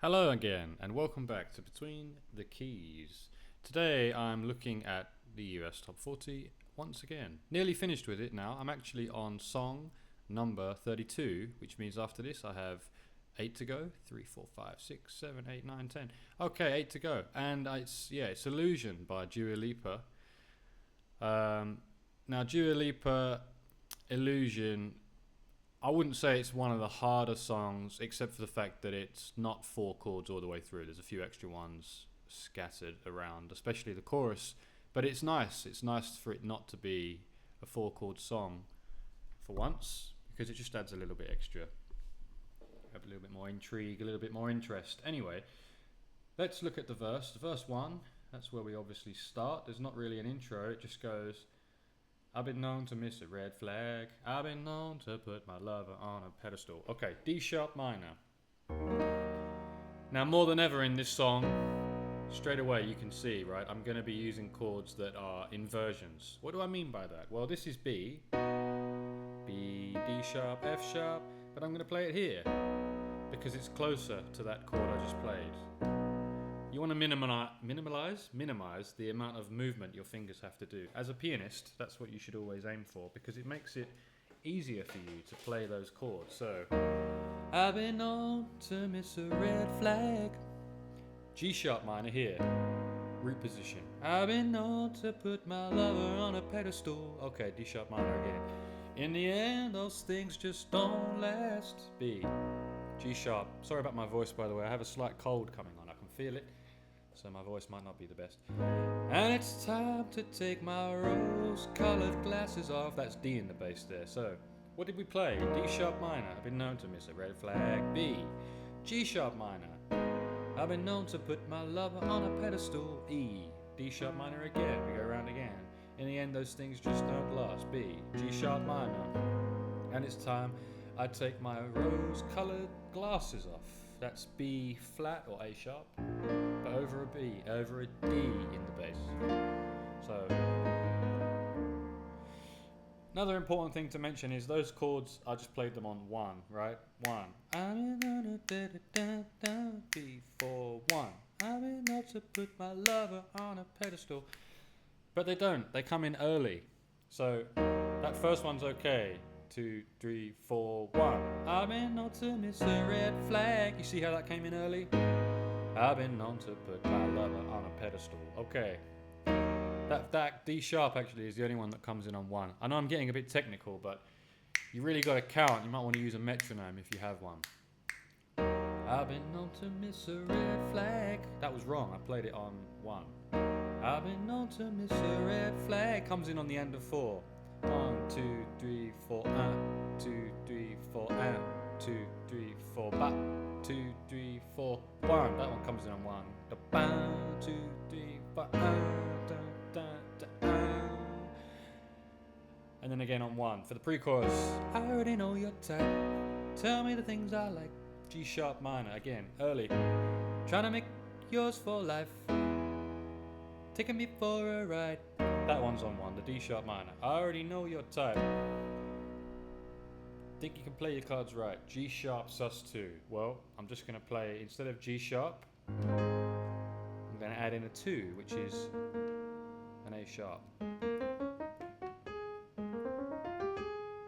Hello again, and welcome back to Between the Keys. Today I'm looking at the US Top 40 once again. Nearly finished with it now. I'm actually on song number 32, which means after this I have 8 to go. 3, 4, 5, 6, 7, 8, 9, 10. Okay, 8 to go. And it's Illusion by Dua Lipa. Now Dua Lipa, Illusion, I wouldn't say it's one of the harder songs, except for the fact that it's not 4 chords all the way through. There's a few extra ones scattered around, especially the chorus. But it's nice. It's nice for it not to be a 4 chord song for once, because it just adds a little bit extra. Have a little bit more intrigue, a little bit more interest. Anyway, let's look at the verse. The verse 1, that's where we obviously start. There's not really an intro. It just goes, I've been known to miss a red flag. I've been known to put my lover on a pedestal. Okay, D sharp minor. Now, more than ever in this song, straight away you can see, right, I'm going to be using chords that are inversions. What do I mean by that? Well, this is B, D sharp, F sharp, but I'm going to play it here because it's closer to that chord I just played. You want to minimize the amount of movement your fingers have to do. As a pianist, that's what you should always aim for, because it makes it easier for you to play those chords. So, I've been known to miss a red flag. G sharp minor here, root position. I've been known to put my lover on a pedestal. Okay, D sharp minor again. In the end, those things just don't last. B, G sharp. Sorry about my voice, by the way. I have a slight cold coming on. I can feel it, so my voice might not be the best. And it's time to take my rose-colored glasses off. That's D in the bass there. So, what did we play? D sharp minor. I've been known to miss a red flag. B, G sharp minor. I've been known to put my lover on a pedestal. E, D sharp minor again. We go around again. In the end, those things just don't last. B, G sharp minor. And it's time I take my rose-colored glasses off. That's B flat or A sharp, but over a D in the bass. So, another important thing to mention is those chords, I just played them on 1, right? 1. I'm in B, 4, 1. I'm in to put my lover on a pedestal. But they don't, they come in early. So, that first one's okay. 2, 3, 4, 1. I've been known to miss a red flag. You see how that came in early? I've been known to put my lover on a pedestal. Okay. That D sharp actually is the only one that comes in on 1. I know I'm getting a bit technical, but you really got to count. You might want to use a metronome if you have one. I've been known to miss a red flag. That was wrong. I played it on 1. I've been known to miss a red flag. Comes in on the end of 4. 1, 2, 3, 4, 2, 3, 4, 2, 3, 4, 2, 3, 4, 1. That one comes in on 1. 2, 3, 4, and then again on 1. For the pre-chorus, I already know your type. Tell me the things I like. G sharp minor again, early. Trying to make yours for life. Taking me for a ride. That one's on 1, the D sharp minor. I already know your type. Think you can play your cards right. G sharp sus2. Well, I'm just going to play, instead of G sharp, I'm going to add in a 2, which is an A sharp.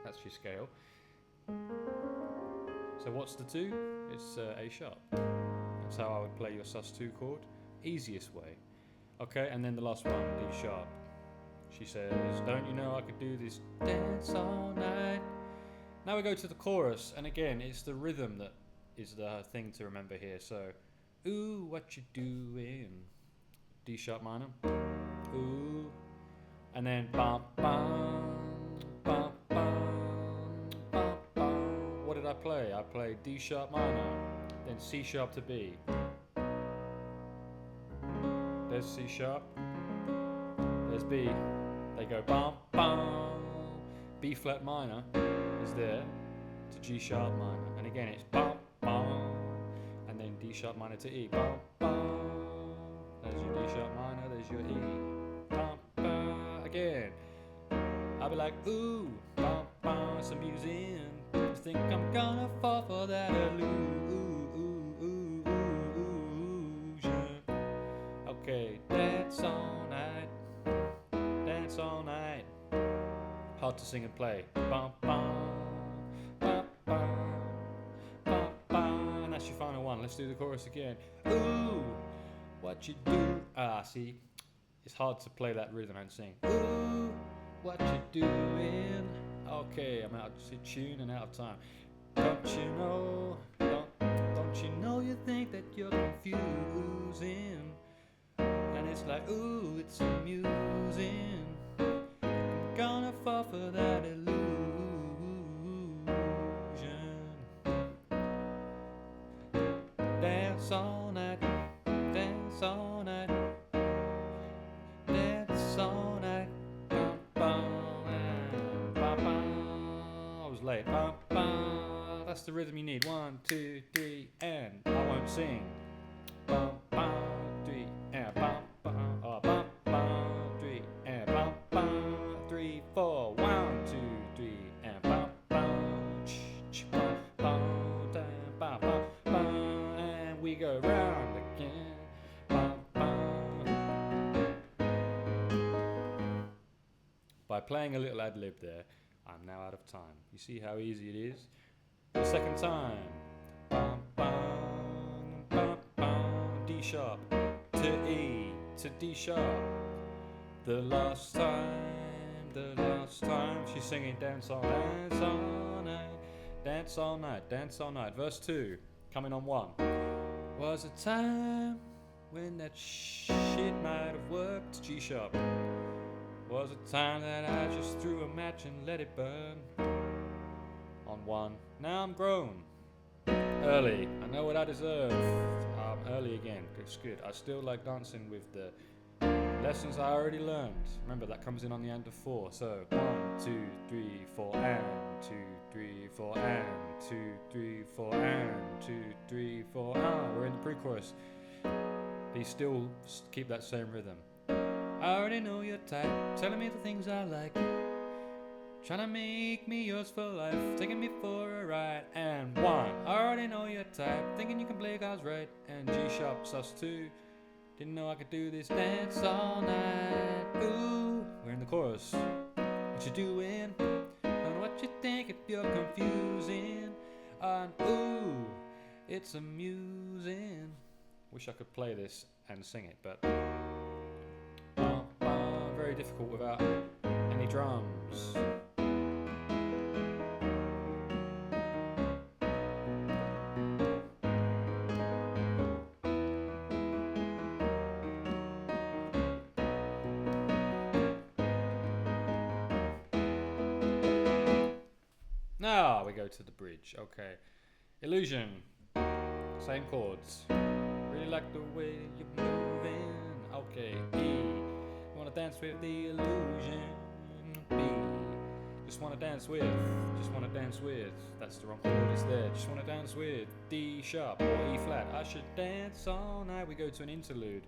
That's your scale. So what's the 2? It's A sharp. That's how I would play your sus2 chord. Easiest way. Okay, and then the last one, D sharp. She says, don't you know I could do this dance all night? Now we go to the chorus, and again, it's the rhythm that is the thing to remember here. So, ooh, what you doing? D sharp minor. Ooh. And then, bum, bum, bum, bum, bum, bum. What did I play? I played D sharp minor, then C sharp to B. There's C sharp. There's B. They go bum bum. B flat minor is there to G sharp minor, and again it's bum bum, and then D sharp minor to E. Bum bum. There's your D sharp minor. There's your E. Bum bum. Again. I'll be like ooh bum bum. It's amusing. Think I'm gonna fall for that ooh ooh ooh ooh ooh. hard to sing and play. Bum, bum, bum, bum, bum, bum. And that's your final one. Let's do the chorus again. Ooh, what you do? See, it's hard to play that rhythm and sing. Ooh, what you doing? Okay, I'm out of tune and out of time. Don't you know? Don't you know you think that you're confusing? And it's like, ooh, it's amusing. I'm gonna fall for that illusion. Dance all night, dance all night, dance all night. Bum, bum, bum, bum. I was late. Bum, bum. That's the rhythm you need. 1, 2, 3, and I won't sing. Bum, bum, 3, and bum, bum, bum, bum, 3, and bum, bum, 3, 4. 1, 2, 3, and bum, bum, ch, bum, bum, bum, bum, bum, and we go round again. Bum, bum. By playing a little ad lib there, I'm now out of time. You see how easy it is? The second time. Bum, bum, bum, bum, D sharp to E to D sharp. The last time she's singing dance all night, dance all night, dance all night. Verse 2, coming on 1. Was a time when that shit might have worked. G sharp. Was a time that I just threw a match and let it burn. On 1. Now I'm grown. Early. I know what I deserve. Early again. It's good. I still like dancing with the lessons I already learned. Remember, that comes in on the end of 4. So 1, 2, 3, 4, and 2, 3, 4, and 2, 3, 4, and 2, 3, 4. We're in the pre-chorus. But you still keep that same rhythm. I already know your type, telling me the things I like, trying to make me yours for life, taking me for a ride. And 1, I already know your type, thinking you can play cards right. And G sharp sus 2, didn't know I could do this dance all night. Ooh, we're in the chorus. What you doing? Don't know what you think if you're confusing. And ooh, it's amusing. Wish I could play this and sing it, but very difficult without any drums. Now we go to the bridge. Okay. Illusion. Same chords. Really like the way you're moving. Okay. E. Wanna dance with the illusion. B. Just wanna dance with. Just wanna dance with. That's the wrong chord. It's there. Just wanna dance with D sharp or E flat. I should dance all night. We go to an interlude.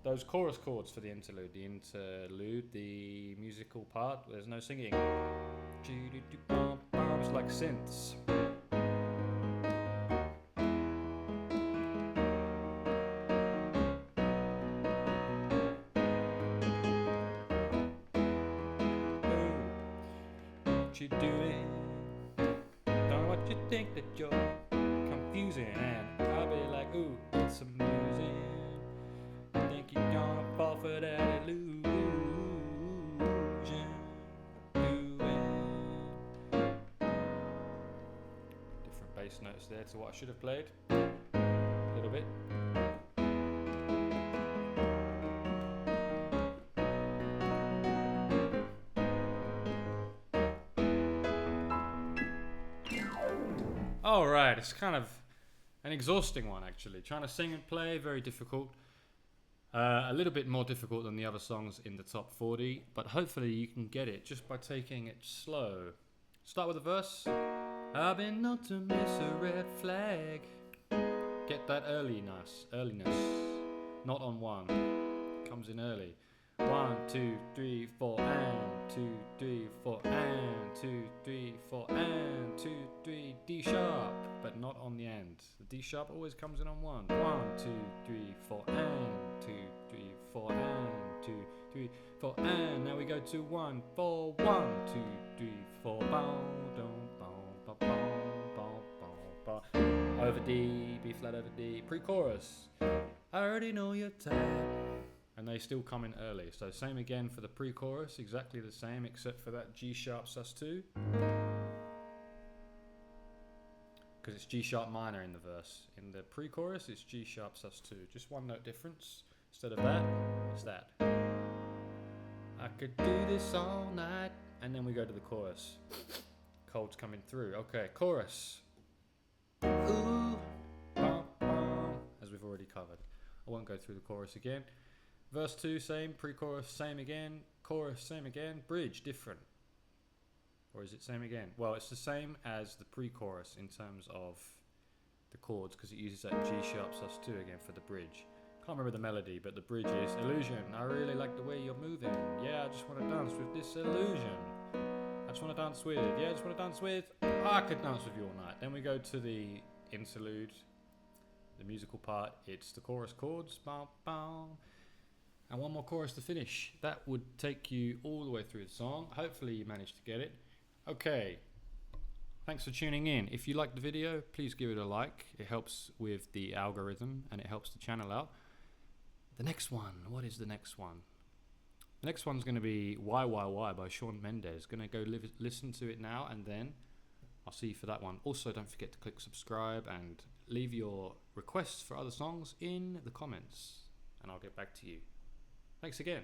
Those chorus chords for the interlude. The interlude, the musical part. There's no singing. It's like synths. You doing? Don't know what you think that you're confusing. And I'll be like, ooh, it's amusing. Think you're gonna fall for that illusion. Doing different bass notes there to what I should have played. A little bit. Alright, it's kind of an exhausting one actually. Trying to sing and play, very difficult. A little bit more difficult than the other songs in the top 40, but hopefully you can get it just by taking it slow. Start with the verse. I've been known to miss a red flag. Get that earliness. Not on 1. Comes in early. 1, 2, 3, 4, and 2, 3, 4, and 2, 3, 4, and 2, 3, D sharp, but not on the end. The D sharp always comes in on 1. 1, 2, 3, 4, and 2, 3, 4, and 2, 3, 4, and now we go to 1, 4, 1, 2, 3, 4, bow, bow, bow, bow, bow, bow. Over D, B flat over D, pre-chorus. I already know your type. And they still come in early. So same again for the pre-chorus, exactly the same except for that G sharp sus2. Because it's G sharp minor in the verse. In the pre-chorus, it's G sharp sus2. Just one note difference. Instead of that, it's that. I could do this all night. And then we go to the chorus. Chords coming through. Okay, chorus. Ooh, bum, bum, as we've already covered. I won't go through the chorus again. Verse 2, same. Pre-chorus, same again. Chorus, same again. Bridge, different. Or is it same again? Well, it's the same as the pre-chorus in terms of the chords because it uses that G sharp sus2 again for the bridge. Can't remember the melody, but the bridge is illusion. I really like the way you're moving. Yeah, I just want to dance with this illusion. I just want to dance with. Yeah, I just want to dance with. Oh, I could dance with you all night. Then we go to the interlude, the musical part. It's the chorus chords. Bow, bow. And one more chorus to finish. That would take you all the way through the song. Hopefully you managed to get it. Okay, thanks for tuning in. If you liked the video, please give it a like. It helps with the algorithm and it helps the channel out. The next one, what is the next one? The next one's going to be YYY by Shawn Mendes. Going to go listen to it now and then I'll see you for that one. Also, don't forget to click subscribe and leave your requests for other songs in the comments and I'll get back to you. Thanks again.